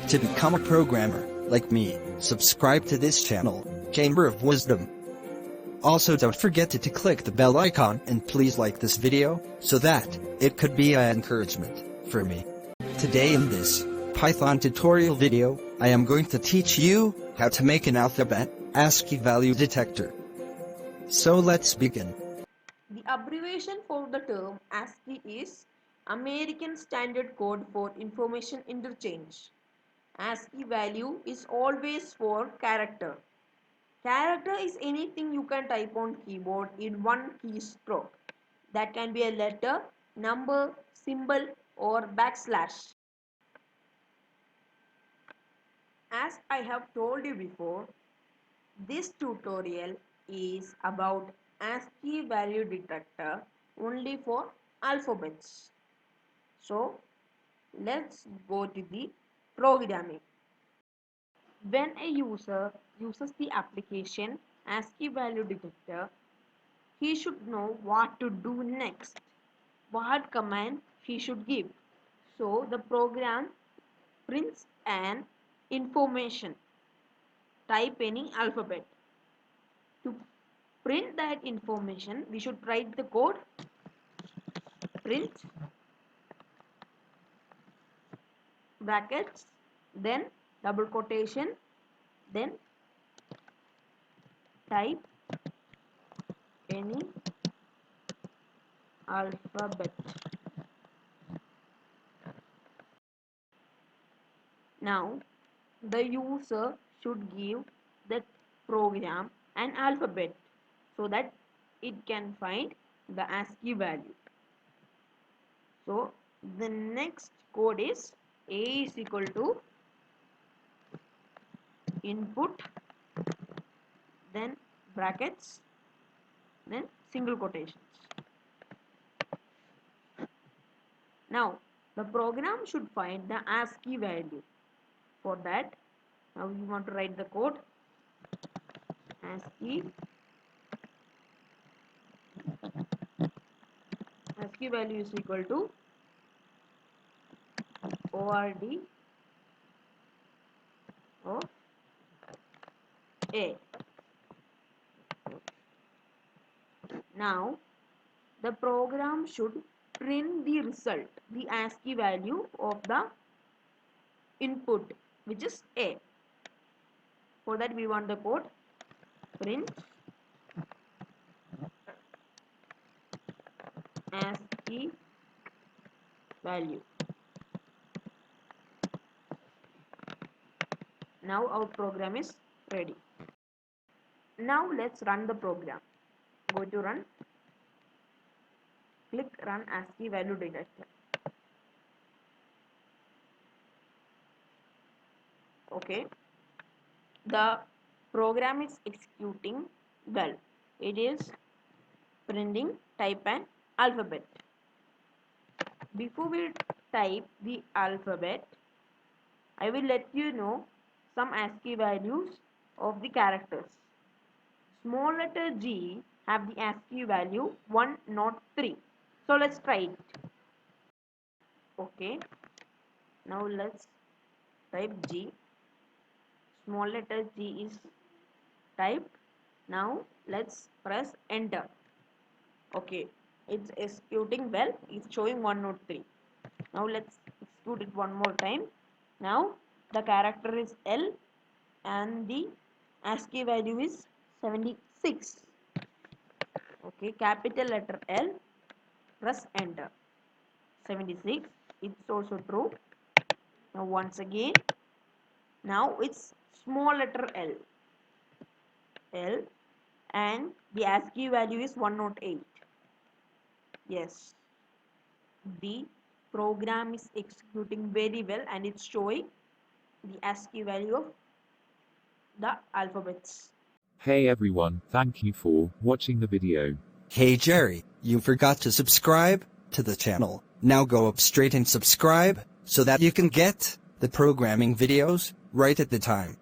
To become a programmer, like me, subscribe to this channel, Chamber of Wisdom. Also don't forget to click the bell icon and please like this video, so that it could be an encouragement for me. Today in this Python tutorial video, I am going to teach you how to make an alphabet ASCII value detector. So let's begin. The abbreviation for the term ASCII is American Standard Code for Information Interchange. ASCII value is always for character. Character is anything you can type on keyboard in one keystroke. That can be a letter, number, symbol or backslash. As I have told you before, this tutorial is about ASCII value detector only for alphabets. So let's go to the programming. When a user uses the application ASCII value detector, he should know what to do next, what command he should give. So the program prints an information. Type any alphabet. To print that information, we should write the code print brackets, then double quotation, then type any alphabet. Now the user should give the program an alphabet so that it can find the ASCII value. So the next code is A is equal to input, then brackets, then single quotations. Now the program should find the ASCII value. For that, now you want to write the code ASCII value is equal to ORD of A. Now the program should print the result, the ASCII value of the input, which is A. For that we want the code print ASCII value. Now our program is ready. Now let's run the program. Go to run. Click run ASCII value detector. Okay. The program is executing well. It is printing type an alphabet. Before we type the alphabet, I will let you know some ASCII values of the characters. Small letter G have the ASCII value 103. So let's try it. Okay. Now let's type G. Small letter G is typed. Now let's press enter. Okay, it's executing well. It's showing 103. Now let's execute it one more time. Now the character is L and the ASCII value is 76. Okay, capital letter L, press enter. 76, it's also true. Now once again, now it's small letter L and the ASCII value is 108. Yes, the program is executing very well and it's showing the ASCII value of the alphabets. Hey everyone, thank you for watching the video. Hey Jerry, you forgot to subscribe to the channel. Now go up straight and subscribe so that you can get the programming videos right at the time.